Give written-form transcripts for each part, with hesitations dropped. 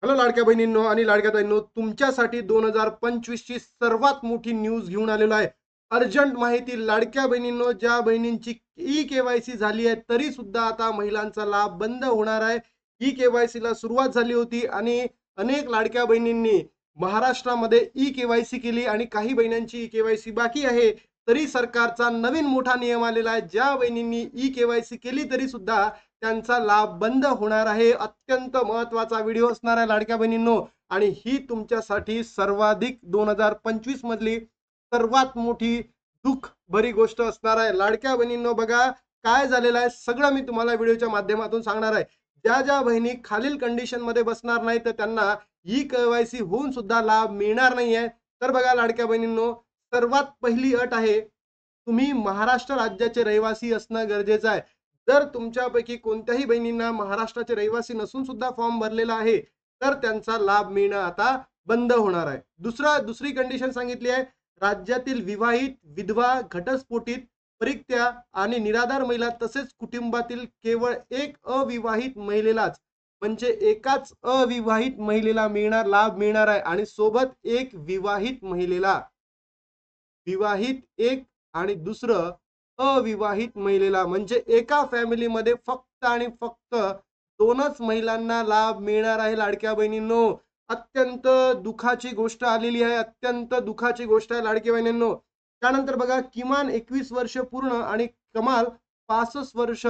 Hello लाडक्या बहिणींनो आणि लाडक्या ताईंनो, तुमच्यासाठी 2025 ची सर्वात मोठी न्यूज घेऊन आलेलो आहे. अर्जंट माहिती लाडक्या बहिणींनो, ज्या बहिणींची ई-केवायसी झाली आहे तरी सुद्धा आता महिलांचा लाभ बंद होणार आहे. ई-केवायसीला सुरुवात झाली होती आणि अनेक लाडक्या बहिणींनी महाराष्ट्रामध्ये ई-केवायसी केली आणि काही बहिणींची ई-केवायसी बाकी आहे. तरी सरकारचा नवीन मोठा नियम आलेला आहे. ज्या बहिणींनी ई-केवायसी केली तरी सुद्धा त्यांचा लाभ बंद होणार आहे. अत्यंत महत्त्वाचा व्हिडिओ असणार आहे लाडक्या बहिणींनो आणि ही तुमच्यासाठी सर्वाधिक 2025 मधली सर्वात मोठी दुःख भरी गोष्ट असणार आहे. लाडक्या बहिणींनो, बघा काय झालेलं आहे सगळं मी तुम्हाला व्हिडिओच्या माध्यमातून सांगणार आहे. ज्या ज्या बहिणी खालील कंडिशन मध्ये बसणार नाही तर त्यांना ई केवायसी होऊन सुद्धा लाभ मिळणार नाहीये. तर बघा लाडक्या बहिणींनो, सर्वात पहिली अट आहे, तुम्ही महाराष्ट्र राज्याचे रहिवासी असणं गरजेचं आहे. जर तुमच्यापैकी कोणत्याही बहिणींना महाराष्ट्राचे रहिवासी नसून सुद्धा फॉर्म भरलेला आहे तर त्यांचा लाभ मिळणं आता बंद होणार आहे. दुसरी कंडिशन सांगितली आहे, राज्यातील विवाहित, विधवा, घटस्फोटित, परित्या आणि निराधार महिला तसेच कुटुंबातील केवळ एक अविवाहित महिलेलाच, म्हणजे एकाच अविवाहित महिलेला लाभ मिळणार आहे आणि सोबत एक विवाहित महिलेला, विवाहित एक आणि दुसरं अविवाहित महिलेला, म्हणजे एका फॅमिलीमध्ये फक्त आणि फक्त दोनच महिलांना लाभ मिळणार आहे लाडक्या बहिणींनो. अत्यंत दुःखाची गोष्ट आलेली आहे, अत्यंत दुःखाची गोष्ट आहे लाडक्या बहिणींनो. त्यानंतर बघा, किमान 21 वर्ष पूर्ण आणि कमाल 65 वर्ष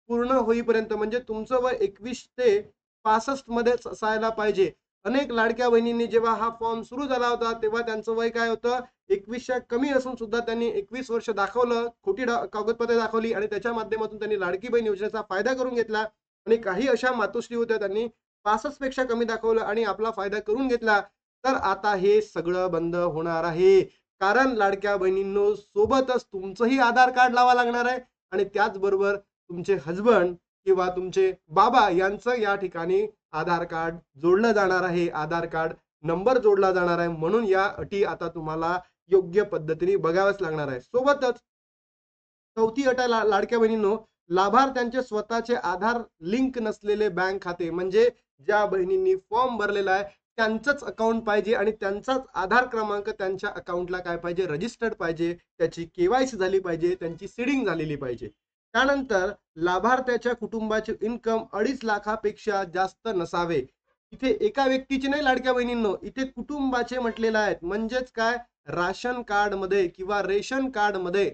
पूर्ण होईपर्यंत, म्हणजे तुमचं वय 21 ते 65 मध्येच असायला पाहिजे. अनेक लाडक्या बहिणींनी जेव्हा हा फॉर्म सुरू झाला होता तेव्हा त्यांचं वय काय होतं, 21च्या कमी असून सुद्धा त्यांनी 21 वर्ष दाखवलं, खोटी कागदपत्रे दाखवली आणि त्याच्या माध्यमातून त्यांनी लाडकी बहीण योजनेचा फायदा करून घेतला. आणि काही अशा मातोश्री होत्या, त्यांनी 65 पेक्षा कमी दाखवलं आणि आपला फायदा करून घेतला. तर आता हे सगळं बंद होणार आहे. कारण लाडक्या बहिणींनो, सोबतच तुमचंही आधार कार्ड लावा लागणार आहे आणि त्याचबरोबर तुमचे हजबंड किंवा तुमचे बाबा यांचं या ठिकाणी आधार कार्ड जोडलं जाणार आहे, आधार कार्ड नंबर जोडला जाणार आहे. म्हणून या अटी आता तुम्हाला योग्य पद्धतीने बघावंच लागणार आहे. सोबतच चौथी अट आहे लाडक्या बहिणींनो, लाभार्थ्यांचे स्वतःचे आधार लिंक नसलेले बँक खाते, म्हणजे ज्या बहिणींनी फॉर्म भरलेला आहे त्यांचंच अकाउंट पाहिजे आणि त्यांचाच आधार क्रमांक त्यांच्या अकाउंटला काय पाहिजे, रजिस्टर्ड पाहिजे, त्याची केवायसी झाली पाहिजे, त्यांची सीडिंग झालेली पाहिजे. त्यानंतर लाभार्थ्याच्या कुटुंबाचे इन्कम 2.5 लाखापेक्षा जास्त नसावे. इथे एका व्यक्तीचे नाही लाडक्या बहिणींनो, इथे कुटुंबाचे म्हटलेलं आहे. म्हणजेच काय, राशन कार्ड मध्ये किंवा रेशन कार्ड मध्ये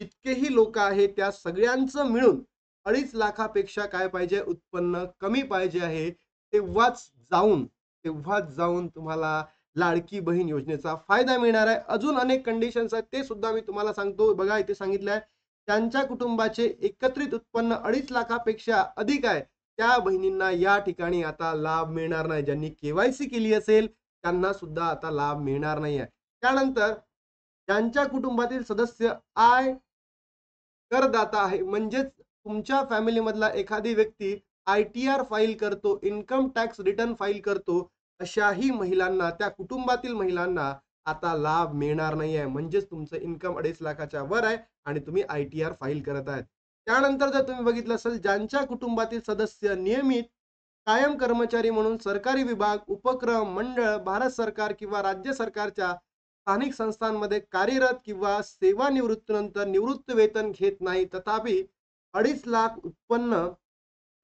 जितकेही लोक आहेत त्या सगळ्यांचं मिळून 2.5 लाखापेक्षा काय पाहिजे, उत्पन्न कमी पाहिजे आहे. तेव्हाच जाऊन तुम्हाला लाडकी बहीण योजनेचा फायदा मिळणार आहे. अजून अनेक कंडिशन्स आहेत, ते सुद्धा मी तुम्हाला सांगतो. बघा इथे सांगितलं आहे, त्यांच्या कुटुंबाचे एकत्रित उत्पन्न 2.5 लाखापेक्षा अधिक आहे त्या बहिणींना या ठिकाणी आता लाभ मिळणार नाही. ज्यांनी केवायसी केली असेल त्यांना सुद्धा आता लाभ मिळणार नाही आहे. त्यानंतर ज्यांच्या कुटुंबातील सदस्य आय करदाता आहे, म्हणजेच तुमच्या फॅमिली मधला एखादी व्यक्ती ITR फाईल करतो, इन्कम टॅक्स रिटर्न फाईल करतो, अशाही महिलांना, त्या कुटुंबातील महिलांना आता लाभ मिळणार नाही आहे. म्हणजेच तुमचं इन्कम 2.5 लाखाच्या वर आहे आणि तुम्ही ITR फाईल करत आहेत. त्यानंतर जर तुम्ही बघितलं असेल, ज्यांच्या कुटुंबातील सदस्य नियमित कायम कर्मचारी म्हणून सरकारी विभाग, उपक्रम, मंडळ, भारत सरकार किंवा राज्य सरकारच्या स्थानिक संस्थांमध्ये कार्यरत किंवा सेवानिवृत्तीनंतर निवृत्त वेतन घेत नाही, तथापि 2.5 लाख उत्पन्न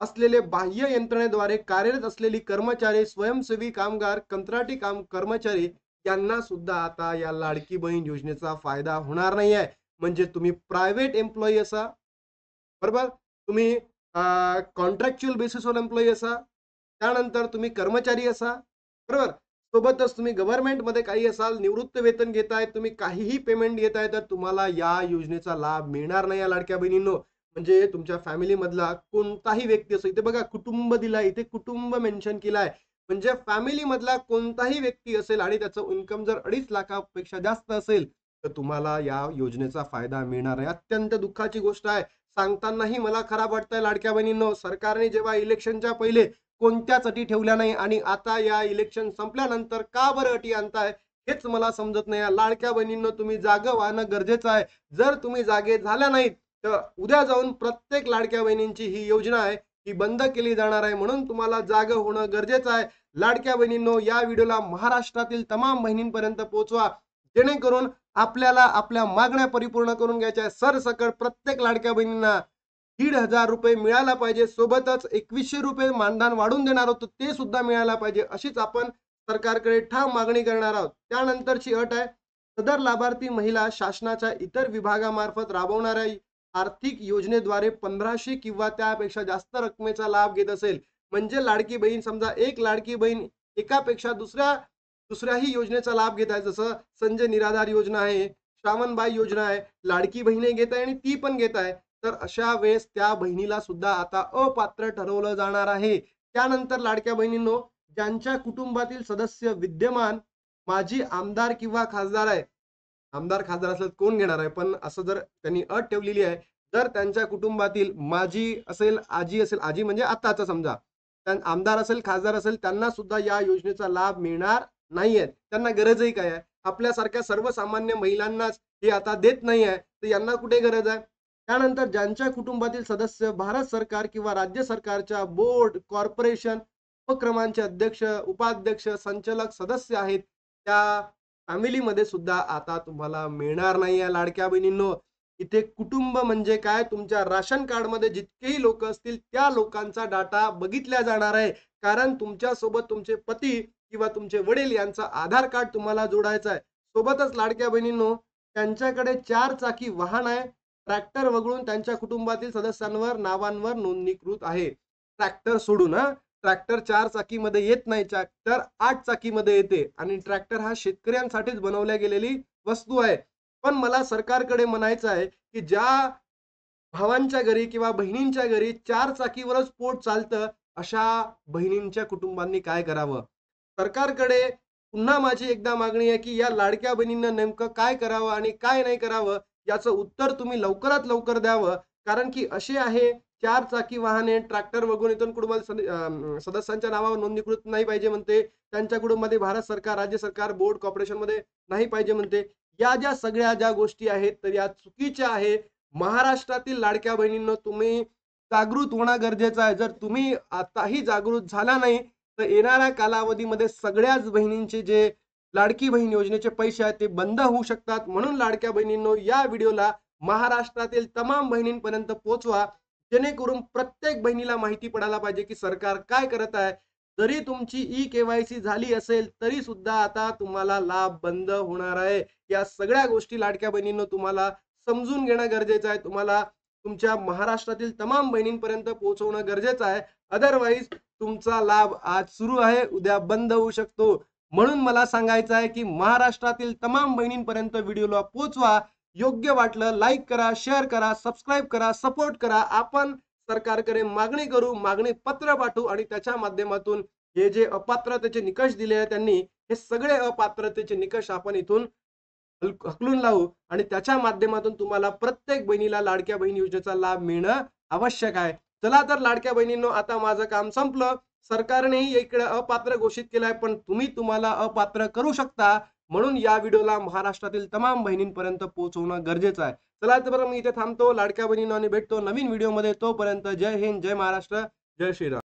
असलेले बाह्य यंत्रणेद्वारे कार्यरत असलेली कर्मचारी, स्वयंसेवी कामगार, कंत्राटी कर्मचारी यांना सुद्धा आता या लाडकी बहीण योजनेचा फायदा होणार नाही आहे. म्हणजे तुम्ही प्रायव्हेट एम्प्लॉई असा, बरोबर, तुम्ही कॉन्ट्रॅक्च्युअल बेसिसवर एम्प्लॉई असा, त्यानंतर तुम्ही कर्मचारी असा, बरोबर, सोबतच तुम्ही गव्हर्नमेंट मध्ये काही असाल, निवृत्त वेतन घेताय, तुम्ही काहीही पेमेंट घेताय, तर तुम्हाला या योजनेचा लाभ मिळणार नाही या लाडक्या बहिणींनो. म्हणजे तुमच्या फॅमिली मधला कोणताही व्यक्ती असो, इथे बघा कुटुंब दिलाय, इथे कुटुंब मेन्शन केलाय, म्हणजे फॅमिली मधला कोणताही व्यक्ती असेल आणि त्याचं इन्कम जर 2.5 लाखापेक्षा जास्त असेल तर तुम्हाला या योजनेचा फायदा मिळणार आहे. अत्यंत दुःखाची गोष्ट आहे. सांगतानाही मला खराब वाटतंय लाडक्या बहिणींनो, सरकारने जेव्हा इलेक्शनच्या पहिले कोणत्याच अटी ठेवल्या नाही आणि आता या इलेक्शन संपल्यानंतर का बरं अटी आणताय हेच मला समजत नाही. लाडक्या बहिणींनो, तुम्ही जागे व्हाणं गरजेचं आहे. जर तुम्ही जागे झाल्या नाहीत तर उद्या जाऊन प्रत्येक लाडक्या बहिणींची ही योजना आहे, ही बंद केली जाणार आहे, म्हणून तुम्हाला जाग होणं गरजेचं आहे. लाडक्या बहिणींनो, या व्हिडिओला महाराष्ट्रातील तमाम बहिणींपर्यंत पोहोचवा, जेणेकरून आपल्याला आपल्या मागण्या परिपूर्ण करून घ्यायच्या आहे. सरसकट प्रत्येक लाडक्या बहिणींना 1,500 रुपये मिळाला पाहिजे. सोबतच 2100 रुपये मानधन वाढून देणार होतो, ते सुद्धा मिळायला पाहिजे. अशीच आपण सरकारकडे ठाम मागणी करणार आहोत. त्यानंतरची अट आहे, सदर लाभार्थी महिला शासनाच्या इतर विभागामार्फत राबवणाऱ्या आर्थिक योजनेद्वारे 1500 किंवा त्यापेक्षा जास्त रकमेचा लाभ घेत असेल, म्हणजे लाडकी बहीण, समजा एक लाडकी बहीण एकापेक्षा दुसऱ्याही योजनेचा लाभ घेत आहे, जसं संजय निराधार योजना आहे, श्रावणबाई योजना आहे, लाडकी बहिणी घेत आहे आणि ती पण घेत आहे, तर अशा वेळेस त्या बहिणीला सुद्धा आता अपात्र ठरवलं जाणार आहे. त्यानंतर लाडक्या बहिणींनो, ज्यांच्या कुटुंबातील सदस्य विद्यमान माजी आमदार किंवा खासदार आहे, आमदार खासदार असलं कोण घेणार आहे, पण असं जर त्यांनी अट ठेवलेली आहे, जर त्यांच्या कुटुंबातील माजी असेल, आजी असेल, आजी म्हणजे आताचा समजा, आमदार असेल, खासदार असेल, त्यांना सुद्धा या योजनेचा लाभ मिळणार नाहीये. त्यांना गरजही काय आहे, आपल्यासारख्या सर्वसामान्य महिलांनाच हे आता देत नाही आहे, तर यांना कुठे गरज आहे. त्यानंतर ज्यांच्या कुटुंबातील सदस्य भारत सरकार किंवा राज्य सरकारच्या बोर्ड, कॉर्पोरेशन, उपक्रमांचे अध्यक्ष, उपाध्यक्ष, संचालक सदस्य आहेत, त्या फॅमिलीमध्ये सुद्धा आता तुम्हाला मिळणार नाही आहे. लाडक्या बहिणींनो, इथे कुटुंब म्हणजे काय, तुमच्या राशन कार्ड मध्ये जितकेही लोक असतील त्या लोकांचा डाटा बघितला जाणार आहे. कारण तुमच्या सोबत तुमचे पती किंवा तुमचे वडील यांचा आधार कार्ड तुम्हाला जोडायचा आहे. सोबतच लाडक्या बहिणींनो, त्यांच्याकडे 4 चाकी वाहन आहे, ट्रॅक्टर वगळून त्यांच्या कुटुंबातील सदस्यांवर नावांवर नोंदणीकृत आहे. ट्रॅक्टर सोडून, ट्रॅक्टर 4 चाकीमध्ये येत नाही, ट्रॅक्टर 8 चाकीमध्ये येते आणि ट्रॅक्टर हा शेतकऱ्यांसाठीच बनवल्या गेलेली वस्तू आहे. पण मला सरकारकडे म्हणायचं आहे की ज्या भावांच्या घरी किंवा बहिणींच्या घरी 4 चाकीवरच पोट चालतं, अशा बहिणींच्या कुटुंबांनी काय करावं. सरकारकडे पुन्हा माझी एकदा मागणी आहे की या लाडक्या बहिणींना नेमकं काय करावं आणि काय नाही करावं, याचं उत्तर तुम्ही लवकरात लवकर द्यावं. कारण की असे आहे, 4 चाकी वाहने, ट्रॅक्टर वगळून इतर कुटुंबातील सदस्यांच्या नावावर नोंदणीकृत नाही पाहिजे म्हणते, त्यांच्या कुटुंबामध्ये भारत सरकार, राज्य सरकार, बोर्ड, कॉर्पोरेशन मध्ये नाही पाहिजे म्हणते. या ज्या गोष्टी आहेत, तर या चुकीच्या आहे. महाराष्ट्रातील लाडक्या बहिणींनो, तुम्ही जागृत होणं गरजेचं आहे. जर तुम्ही आताही जागृत झाला नाही, तर येणाऱ्या कालावधीमध्ये सगळ्याच बहिणींचे जे लाडकी बहीण योजनेचे पैसे आहेत ते बंद होऊ शकतात. म्हणून लाडक्या बहिणींनो, या व्हिडिओला महाराष्ट्रातील तमाम बहिणींपर्यंत पोहोचवा, जेणेकरून प्रत्येक बहिणीला माहिती पडायला पाहिजे की सरकार काय करत आहे. जरी तुमची ई-केवायसी झाली असेल, तरी सुद्धा आता तुम्हाला लाभ बंद होणार आहे. या सगळ्या गोष्टी लाडक्या बहिणींनो तुम्हाला समजून घेणं गरजेचं आहे. तुम्हाला तुमच्या महाराष्ट्रातील तमाम बहिणींपर्यंत पोहोचवणं गरजेचं आहे. अदरवाईज तुमचा लाभ आज सुरू आहे, उद्या बंद होऊ शकतो. म्हणून मला सांगायचं आहे की महाराष्ट्रातील तमाम बहिणींपर्यंत व्हिडिओला पोहोचवा. योग्य वाटलं लाईक करा, शेअर करा, सबस्क्राईब करा, सपोर्ट करा. आपण सरकारकडे मागणी करू, मागणी पत्र पाठवू आणि त्याच्या माध्यमातून हे जे अपात्रतेचे निकष दिले आहेत त्यांनी, हे सगळे अपात्रतेचे निकष आपण इथून हकलून लावू आणि त्याच्या माध्यमातून तुम्हाला प्रत्येक बहिणीला लाडक्या बहीण योजनेचा लाभ मिळणं आवश्यक आहे. चला तर लाडक्या बहिणींनो, आता माझं काम संपलं. सरकारनेही इकडे अपात्र घोषित केलाय, पण तुम्हाला अपात्र करू शकता. म्हणून या व्हिडिओला महाराष्ट्रातील तमाम बहिणींपर्यंत पोहोचवणं गरजेचं आहे. चला तर बरं, मी इथे थांबतो लाडक्या बहिणींनो आणि भेटतो नवीन व्हिडिओमध्ये. तोपर्यंत जय हिंद, जय महाराष्ट्र, जय श्रीराम.